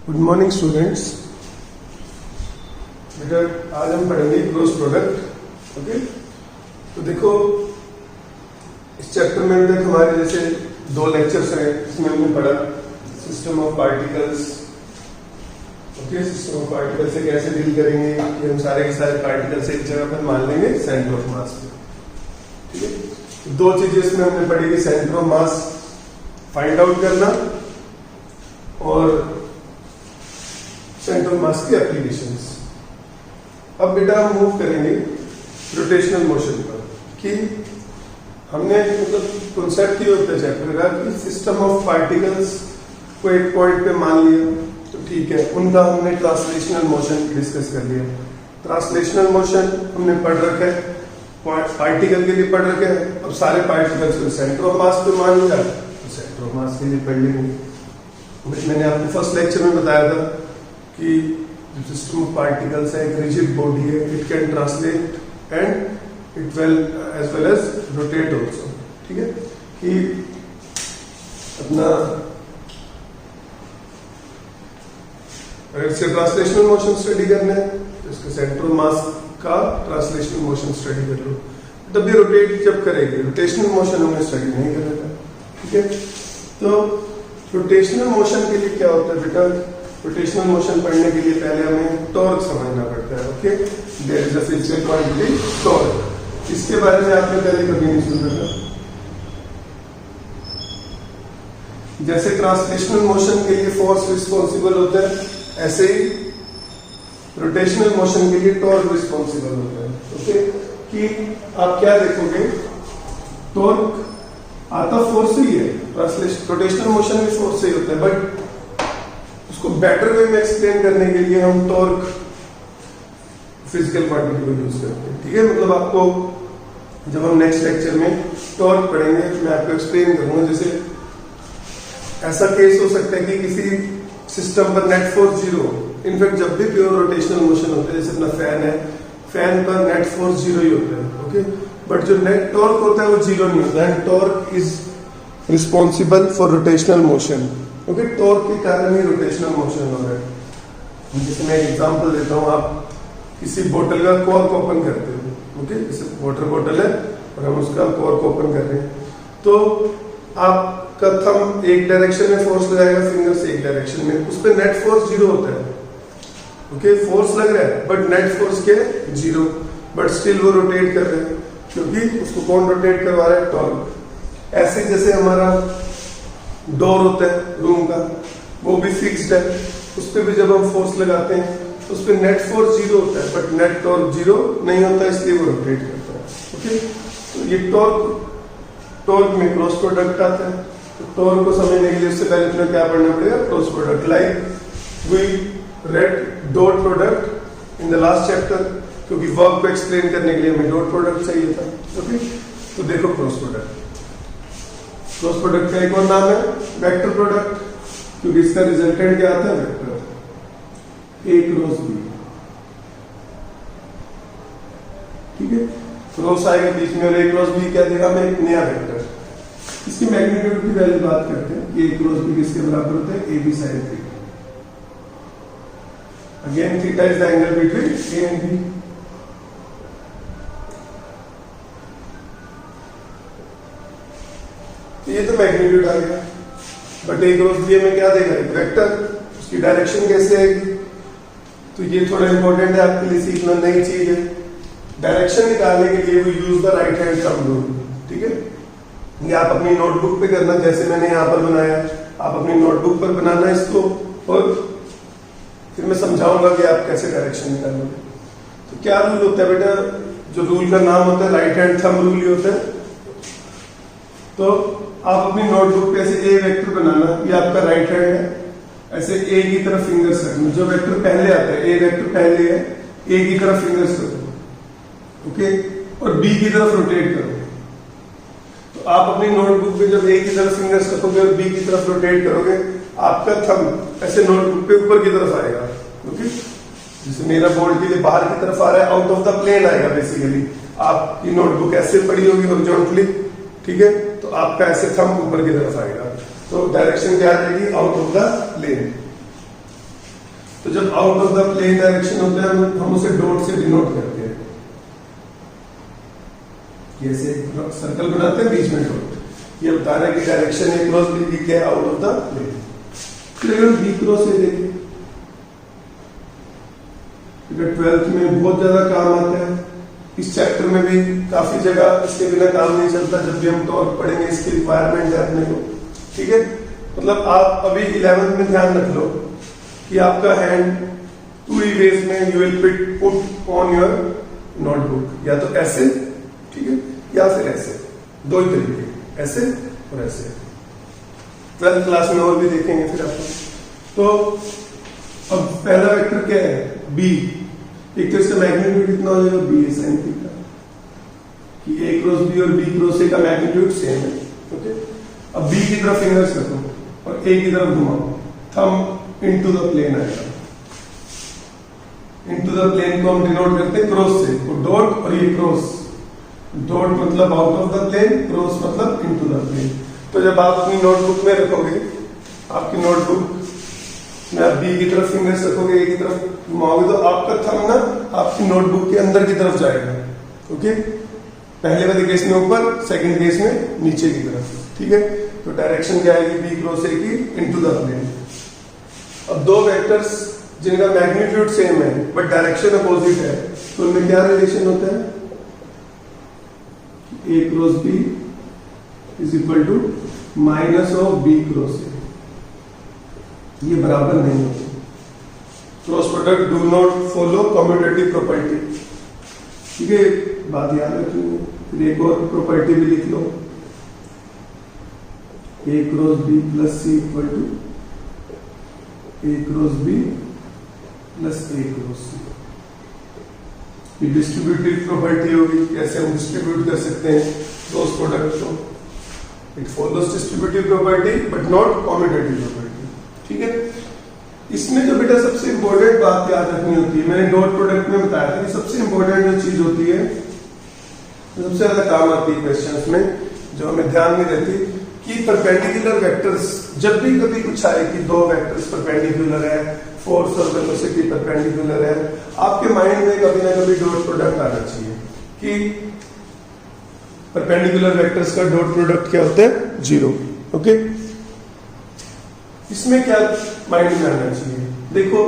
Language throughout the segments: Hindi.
Good morning students. बेटा आज हम पढ़ेंगे क्रॉस प्रोडक्ट। ओके, तो देखो इस चैप्टर में अभी तक हमारे जैसे दो लेक्चर्स हैं, इसमें हमने पढ़ा system of particles. Okay, system of particle से कैसे डील करेंगे कि हम सारे के सारे पार्टिकल्स एक जगह पर मान लेंगे सेंटर ऑफ मास पे। ठीक है, दो चीजें इसमें हमने पढ़ी कि centre of mass find out करना और सेंटर ऑफ मास की एप्लीकेशंस। अब बेटा हम मूव करेंगे रोटेशनल मोशन पर कि हमने मतलब कॉन्सेप्ट ही होता है चैप्टर का कि सिस्टम ऑफ पार्टिकल्स को एक पॉइंट पे मान लिया तो ठीक है, उनका हमने ट्रांसलेशनल मोशन डिस्कस कर लिया। ट्रांसलेशनल मोशन हमने पढ़ रखा है, पार्टिकल के लिए पढ़ रखे हैं। अब सारे पार्टिकल्स को सेंटर ऑफ मास पे मान लिया तो सेंटर ऑफ मास के लिए पढ़ लेंगे। मैंने आपको फर्स्ट लेक्चर में बताया था कि जो सिस्टम ऑफ पार्टिकल्स है एक रिजिड बॉडी है, it can translate and it as well as rotate also. ठीक है, कि अपना अगर इससे ट्रांसलेशनल मोशन स्टडी करना है तो इसका सेंटर ऑफ मास का ट्रांसलेशनल मोशन स्टडी कर लो। तब भी रोटेट जब करेंगे, रोटेशनल मोशन हमने स्टडी नहीं कर रहा था। ठीक है, तो रोटेशनल मोशन के लिए क्या होता है बेटा, रोटेशनल मोशन पढ़ने के लिए पहले हमें टॉर्क समझना पड़ता है। Okay, there is a physical quantity torque. इसके बारे में आपने पहले कभी नहीं सुना था। जैसे ट्रांसलेशनल मोशन के लिए फोर्स रिस्पॉन्सिबल होता है, ऐसे ही रोटेशनल मोशन के लिए टॉर्क रिस्पॉन्सिबल होता है। ओके, कि आप क्या देखोगे, टॉर्क आता फोर्स ही है, रोटेशनल मोशन भी फोर्स से ही होता है, बट उसको बेटर वे में एक्सप्लेन करने के लिए हम टॉर्क फिजिकल क्वांटिटी को यूज करते हैं। ठीक है, मतलब आपको जब हम नेक्स्ट लेक्चर में टॉर्क पढ़ेंगे तो मैं आपको एक्सप्लेन करूंगा। जैसे ऐसा केस हो सकता है कि किसी सिस्टम पर नेट फोर्स जीरो, इनफैक्ट जब भी प्योर रोटेशनल मोशन होता है, जैसे अपना फैन है, फैन पर नेट फोर्स जीरो ही होता है। ओके, बट जो नेट टॉर्क होता है वो जीरो नहीं होता है। Torque is responsible for rotational motion. Okay, torque के कारण ही रोटेशनल मोशन हो रहा है। जैसे मैं एक एग्जांपल देता हूँ, आप किसी बोतल का कॉर्क ओपन करते हो। ओके, जैसे वाटर बोतल है और हम उसका कॉर्क ओपन कर रहे हैं, तो आपका थंब एक डायरेक्शन में फोर्स लगाएगा, फिंगर से एक डायरेक्शन में, उस पर नेट फोर्स जीरो होता है। ओके, फोर्स लग रहा है बट नेट फोर्स के जीरो, बट स्टिल वो रोटेट कर रहे हैं क्योंकि उसको कौन रोटेट करवा रहा है, टॉर्क। ऐसे जैसे हमारा डोर होता है रूम का, वो भी फिक्स्ड है, उस पर भी जब हम फोर्स लगाते हैं तो उस पर नेट फोर्स जीरो होता है बट नेट टॉर्क जीरो नहीं होता, इसलिए वो रोटेट करता है। ओके, तो ये टॉर्क में क्रॉस प्रोडक्ट आता है। तो टॉर्क को समझने के लिए उससे पहले तुम्हें क्या पढ़ना पड़ेगा, cross product. Like we read dot product in the last chapter, क्योंकि वर्क को एक्सप्लेन करने के लिए हमें डॉट प्रोडक्ट चाहिए था। ओके, तो देखो क्रॉस प्रोडक्ट, क्रॉस प्रोडक्ट का एक और नाम है वेक्टर प्रोडक्ट, क्योंकि इसका रिजल्टेंट क्या आता है, वेक्टर ए क्रॉस बी। ठीक है, क्रॉस आएगा बीच में और ए क्रॉस बी क्या देगा हमें, एक नया वेक्टर। इसकी मैग्नीट्यूड की वैल्यू बात करते हैं कि ए क्रॉस बी किसके बराबर होता है, A B sine theta. Again theta is the angle between A and B. ये तो मैग्नीट्यूड आ गया, बट ए क्रॉस बी में क्या देगा, एक वेक्टर, उसकी डायरेक्शन कैसे आएगी। तो ये थोड़ा इंपॉर्टेंट है आपके लिए, सीखना नई चीज है। डायरेक्शन निकालने के लिए वो use the right hand thumb rule. ठीक है, ये आप अपनी नोटबुक पे करना, जैसे मैंने यहाँ पर बनाया, आप अपनी नोटबुक पर बनाना इसको, और फिर मैं समझाऊंगा कि आप कैसे डायरेक्शन निकालोगे। तो क्या रूल होता है बेटा, जो रूल का नाम होता है राइट हैंड थंब रूल ही होता है। तो आप अपनी नोटबुक पे ऐसे ए वेक्टर बनाना, ये आपका राइट हैंड है, ऐसे ए की तरफ फिंगर्स रखना, जो वेक्टर पहले आता है, ए वेक्टर पहले है, ए की तरफ फिंगर्स रखो। ओके, और बी की तरफ रोटेट करो। तो आप अपनी नोटबुक पे जब ए की तरफ फिंगर्स रखोगे और बी की तरफ रोटेट करोगे, आपका थंब ऐसे नोटबुक पे ऊपर की तरफ आएगा। ओके, जैसे मेरा बोर्ड के लिए बाहर की तरफ आ रहा है, आउट ऑफ द प्लेन आएगा बेसिकली। आपकी नोटबुक ऐसे पड़ी होगी हॉरिजॉन्टली, ठीक है, तो आपका ऐसे थंब ऊपर की तरफ आएगा। तो डायरेक्शन क्या रहेगी, आउट ऑफ द प्लेन। तो जब out of the plane direction होता है हम उसे डॉट से डिनोट करते हैं। जैसे सर्कल बनाते हैं बीच में डॉट, ये बता रहा है कि डायरेक्शन ए क्रॉस बी क्या है, आउट ऑफ द प्लेन। फिर अगर बी क्रॉस ए देखें, 12th में बहुत ज्यादा काम आता है, इस चैप्टर में भी काफी जगह इसके बिना काम नहीं चलता, जब भी हम टॉर्क पढ़ेंगे इसकी रिक्वायरमेंट है अपने को, ठीक है। मतलब आप अभी 11th में ध्यान रख लो कि आपका हैंड 2 वेज में you will put on your notebook, या तो ऐसे, ठीक है, या फिर ऐसे, दो ही तरीके, ऐसे और ऐसे। 12th क्लास में और भी देखेंगे फिर आपको। तो अब पहला वेक्टर क्या है, बी। एक तो इसका मैग्नीट्यूड कितना हो जाएगा, बी साइन थीटा, कि ए क्रॉस बी और बी क्रॉस ए का मैग्नीट्यूड सेम है, ओके। अब बी की तरफ फिंगर्स रखो और ए की तरफ घुमाओ, थंब इनटू द प्लेन आएगा। इनटू द प्लेन को हम डिनोट करते हैं क्रॉस से, तो डॉट और ये क्रॉस, डॉट मतलब out of the plane, cross मतलब इनटू द प्लेन। तो जब आप अपनी नोटबुक में रखोगे, आपकी नोटबुक में आप बी की तरफ फिंगर्स रखोगे, ए की तरफ घुमाओगे, तो आपका थंब ना आपकी नोटबुक के अंदर की तरफ जाएगा, ओके। पहले वाले केस में ऊपर, सेकंड केस में नीचे की तरफ, ठीक है। तो डायरेक्शन क्या आएगी बी क्रॉस ए की इनटू द प्लेन। अब दो वेक्टर्स जिनका मैग्नीट्यूड सेम है बट डायरेक्शन अपोजिट है, तो उनमें क्या रिलेशन होता है, A cross B is equal to minus of B cross A. ये बराबर नहीं होते। Cross product do not follow commutative property, ठीक है, बात याद रखिए। फिर एक और प्रॉपर्टी भी लिख लो, A cross B plus C equal to A cross B plus A cross C. ये डिस्ट्रीब्यूटिव प्रॉपर्टी होगी, कैसे हम डिस्ट्रीब्यूट कर सकते हैं क्रॉस प्रोडक्ट को। It follows distributive property but not commutative property, ठीक है। इसमें जो बेटा सबसे इंपॉर्टेंट बात याद रखनी होती है, मैंने डॉट प्रोडक्ट में बताया था कि सबसे इंपॉर्टेंट जो चीज होती है, सबसे ज्यादा काम आती है क्वेश्चंस में, जो हमें ध्यान में रहती है कि परपेंडिकुलर वेक्टर्स, जब भी कभी कुछ आए कि दो वेक्टर्स परपेंडिकुलर है, फोर्स और वेलोसिटी परपेंडिकुलर है, आपके माइंड में कभी ना कभी डॉट प्रोडक्ट आना चाहिए कि परपेंडिकुलर वेक्टर्स का डॉट प्रोडक्ट क्या होता है, 0, ओके। इसमें क्या माइंड में आना चाहिए, देखो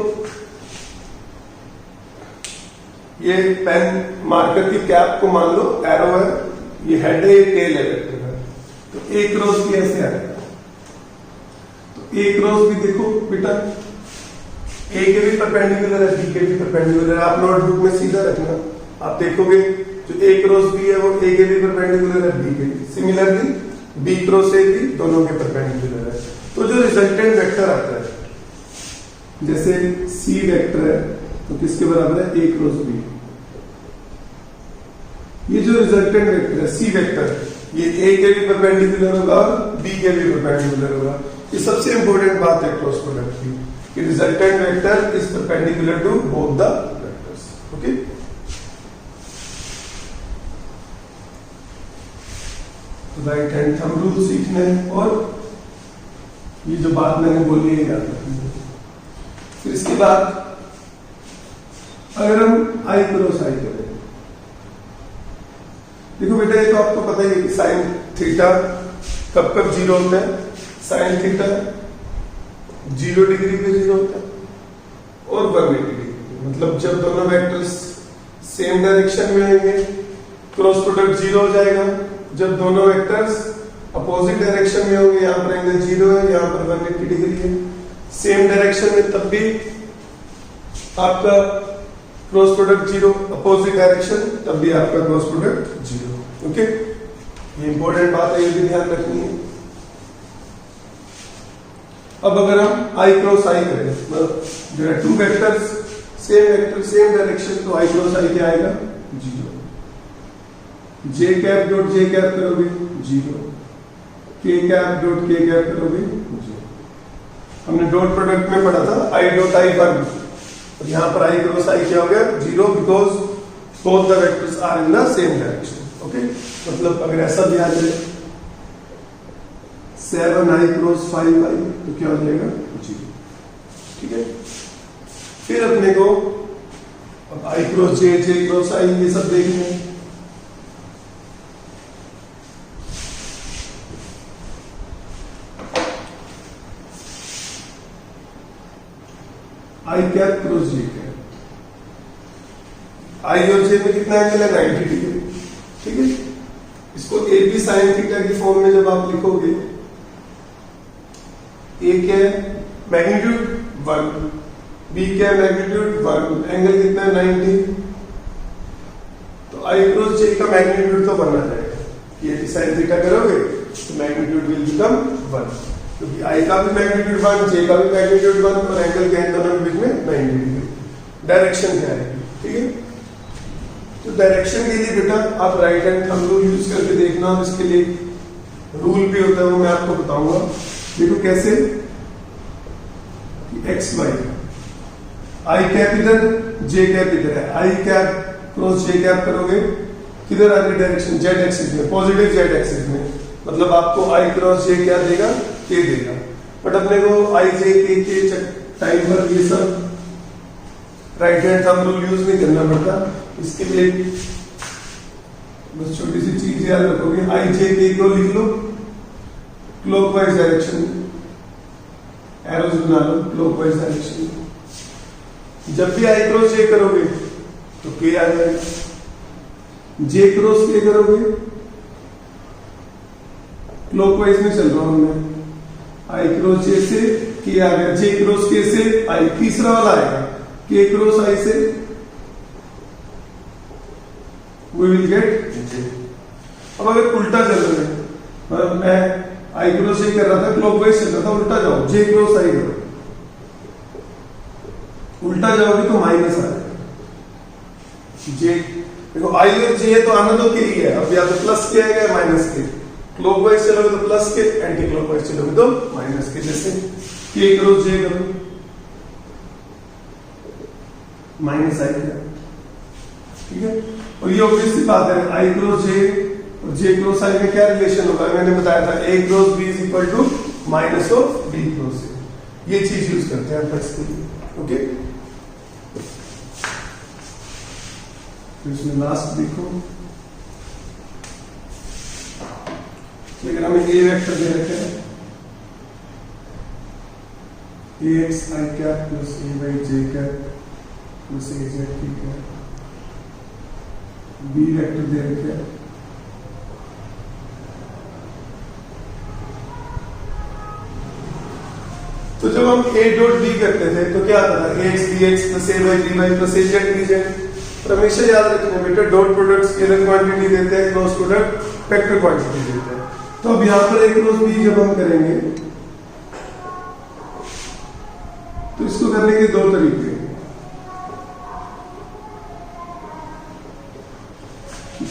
ये पेन मार्कर की कैप को मान लो एरो है, ये हेड है, ये टेल है वेक्टर का, तो ए क्रॉस भी ऐसे आएगा। तो ए क्रॉस भी देखो बेटा, ए के भी परपेंडिकुलर है, बी के भी परपेंडिकुलर है। आप नोटबुक में सीधा रखना, आप देखोगे जो ए क्रॉस बी है वो ए के भी परपेंडिकुलर है, बी के भी। सिमिलरली बी क्रॉस ए भी दोनों के परपेंडिकुलर है। तो जो रिजल्टेंट वेक्टर आता है, जैसे सी वेक्टर है तो किसके बराबर है, ए क्रॉस बी। ये जो रिजल्टेंट वेक्टर है सी वेक्टर, ये ए के भी परपेंडिकुलर होगा और बी के भी परपेंडिकुलर होगा। ये सबसे इंपॉर्टेंट बात है क्रॉस प्रोडक्ट की, कि resultant vector is perpendicular to both the vectors, okay. Right hand thumb rule सीखना है, और ये जो बात मैंने बोली है याद रखनी है। फिर इसके बाद अगर हम आई क्रॉस आई करें, देखो बेटा ये तो आपको पता ही है कि साइन थीटा कब कब 0 होता है, साइन थीटा 0 डिग्री पे 0 होता है और 180 डिग्री, मतलब जब दोनों वेक्टर्स सेम डायरेक्शन में आएंगे क्रॉस प्रोडक्ट 0 हो जाएगा। जब दोनों वेक्टर्स अपोजिट डायरेक्शन में होंगे, यहाँ पर एंगल 0 है, यहाँ पर 180 डिग्री है, सेम डायरेक्शन में, तब भी आपका क्रॉस प्रोडक्ट 0, अपोजिट डायरेक्शन तब भी आपका क्रॉस प्रोडक्ट 0, ओके। ये इंपॉर्टेंट बात है, ये भी ध्यान रखनी है। अब अगर हम आई क्रॉस आई करें, मतलब there are two vectors same vector same direction, तो आई क्रॉस आई क्या आएगा, 0। J cap dot J cap करोगे 0, के कैप डॉट के कैप करोगे 0। हमने डॉट प्रोडक्ट में पढ़ा था आई डॉट आई वर्ग, और यहाँ पर आई क्रॉस आई क्या हो गया 0, because both the vectors are in the same direction, okay. मतलब अगर ऐसा भी आ जाए 7i क्रॉस 5i तो क्या हो जाएगा 0, ठीक है। फिर अपने को अब आई क्रॉस जे, जे क्रॉस आई, ये सब देखने हैं। आई कैप क्रॉस जे कैप, आई और जे में कितना एंगल है 90 डिग्री, ठीक है। इसको ए बी साइन थीटा की फॉर्म में जब आप लिखोगे, ए क्या है मैग्नीट्यूड 1, बी क्या है मैग्नीट्यूड 1, एंगल कितना है 90, तो आई क्रॉस जे का मैग्नीट्यूड तो बनना जाएगा कि ए बी साइन थीटा करोगे तो मैग्नीट्यूड विल बिकम 1, क्योंकि आई का भी मैग्नीट्यूड 1, जे का भी मैग्नीट्यूड 1 और एंगल के दोनों के बीच में 90 डिग्री। डायरेक्शन क्या है, ठीक है। तो डायरेक्शन के लिए बेटा आप right hand thumb rule use करके देखना, और इसके लिए रूल भी होता है वो मैं आपको बताऊंगा। देखो कैसे, एक्स वाई, आई कैप इधर, जे कैप इधर है, आई कैप क्रॉस जे कैप करोगे किधर आ रही डायरेक्शन, जेड एक्सिस में, पॉजिटिव जेड एक्सिस में, मतलब आपको आई क्रॉस जे क्या देगा, के देगा। बट अपने को आई जे के टाइम पर ये सब right hand thumb rule use नहीं करना पड़ता। इसके लिए बस छोटी सी चीज याद रखोगे, आई जे के को लिख लो क्लॉकवाइज डायरेक्शन में, एरोज बना लो क्लॉकवाइज डायरेक्शन में। जब भी आई क्रॉस जे करोगे तो के आ जाएगा, जे क्रॉस के करोगे क्लॉकवाइज में चल रहा हूं मैं, आई क्रॉस जे से के आ गया, जे क्रॉस के से आई, तीसरा वाला आएगा के क्रॉस आई से we will get जे। अब अगर उल्टा चल रहे हैं, मतलब मैं आई क्रॉस जे कर रहा था, क्लॉकवाइज चल रहा था, उल्टा जाओ जे क्रॉस आई करो, उल्टा जाओगे तो माइनस आ जाएगा। जे देखो आई और जे तो आना तो के ही है, अब या तो प्लस के आएगा या माइनस के, क्लॉकवाइज चलोगे तो प्लस के, एंटी क्लॉकवाइज चलोगे तो माइनस के। जैसे के क्रॉस जे करो माइनस आएगा, ठीक है। और ये ऑब्वियस सी बात है, आई क्रॉस जे और जे क्रॉस आई का क्या रिलेशन होगा, मैंने बताया था A cross B is equal to minus of B cross A, ये चीज यूज करते हैं इसके लिए, ओके। तो इसमें लास्ट देखो, लेकिन हमें ए वेक्टर दे रखे हैं, A X I cap plus A Y J cap plus A Z T cap, B vector दे रखे हैं, तो जब हम a डॉट b करते थे तो क्या आता था, ax bx plus a y dy plus a z dz। पर हमेशा याद रखना बेटा, डॉट प्रोडक्ट स्केलर क्वांटिटी देते हैं, क्रॉस प्रोडक्ट वेक्टर क्वांटिटी देते हैं। तो अब यहां पर a क्रॉस b जब हम करेंगे तो इसको करने के दो तरीके,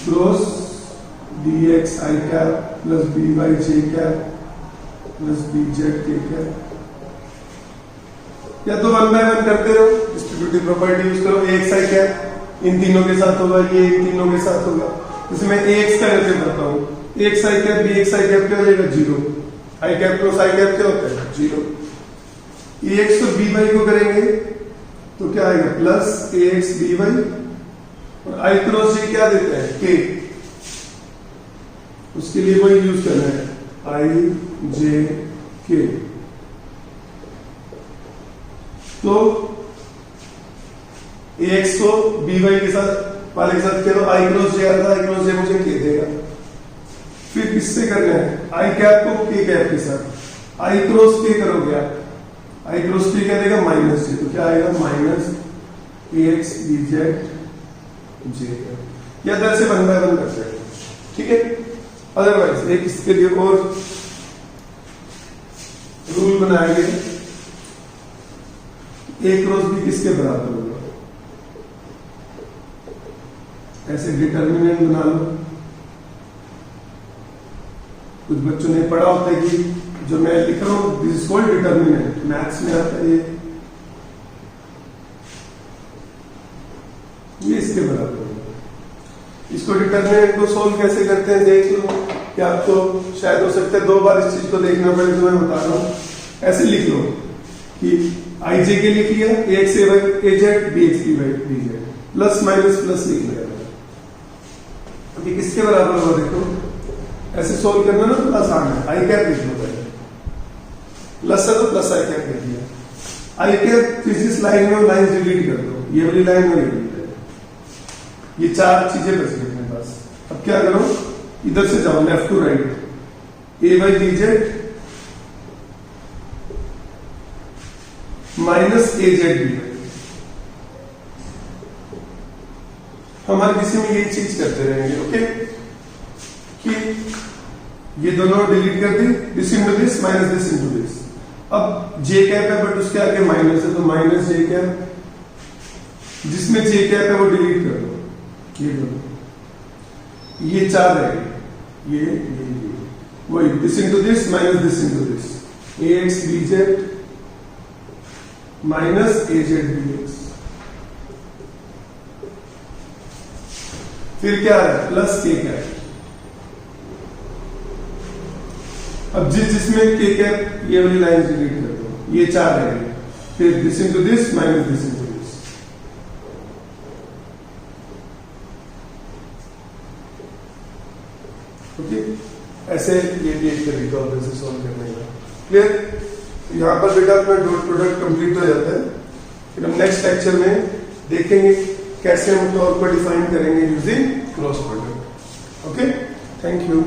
cross dx i cap plus by j cap plus bz k cap, या तो 1 बाय 1 करते रहो, डिस्ट्रीब्यूटिव प्रॉपर्टी यूज करो, ax i कैप इन तीनों के साथ होगा, ये इन तीनों के साथ होगा। जैसे मैं ax का करके करता हूँ, ax i cap bx i cap क्या हो जाएगा 0, i cap cross i cap क्या होता है 0, ax तो by को करेंगे तो क्या आएगा प्लस ax by, और आई क्रॉस जे क्या देता है के, उसके लिए वही यूज करना है आई जे के। तो ax को by के साथ वाले के साथ क्या, तो आई क्रॉस जे आता है, आई क्रॉस जे मुझे के देगा। फिर किससे करना है, आई कैप को के कैप के साथ, आई क्रॉस के करोगे आप, आई क्रॉस के क्या देगा माइनस जे, तो क्या आएगा माइनस ax bz जे, या दर से 1 बाय 1 कर सकते हैं, ठीक है। अदरवाइज एक इसके लिए और रूल बनाया गया, ए क्रॉस बी किसके बराबर होगा, ऐसे डिटर्मिनेंट बना लो। कुछ बच्चों ने पढ़ा होता है कि जो मैं लिख रहा हूं this is called determinant, maths में आता है ये इसके बराबर होगा। इसको डिटर्मिनेंट को सोल्व कैसे करते हैं देख लो, कि आपको शायद हो सकता है 2 बार इस चीज को देखना पड़े, जो मैं बता रहा हूं। ऐसे लिख लो कि आई जे के लिए किया A X A Y A Z B X B Y B Z plus minus plus लिख लिया। ये किसके बराबर होगा देखो, ऐसे सोल्व करना ना तो आसान है। आई कैप लिख लो पहले, प्लस है तो प्लस आई कैप लिख दिया। आई कैप जिस लाइन में लाइन डिलीट कर दो, ये वाली लाइन में डिलीट कर, ये चार चीजें बच गई अपने पास। अब क्या करो, इधर से जाओ left to right, A Y B Z minus A Z B Y. हम हर किसी में यही चीज करते रहेंगे। ओके, कि ये दोनों डिलीट कर दी, this into this minus this into this. अब जे कैप है बट उसके आगे माइनस है, तो माइनस जे कैप, जिसमें जे कैप है वो डिलीट कर दो, ये दोनों, ये चार रहेगी, ये वही this into this minus this into this, A X B Z minus A Z B X. फिर क्या है, प्लस के कैप। अब जिसमें के कैप, ये वाली लाइन डिलीट कर दो, ये चार रहेगी, फिर this into this minus this into this. Okay, ऐसे ये भी एक तरीका होता है सॉल्व करने का। क्लियर? यहां पर बेटा अपना डॉट प्रोडक्ट कंप्लीट हो जाता है। फिर हम नेक्स्ट लेक्चर में देखेंगे कैसे हम टॉर्क को डिफाइन करेंगे using cross product. Okay, thank you.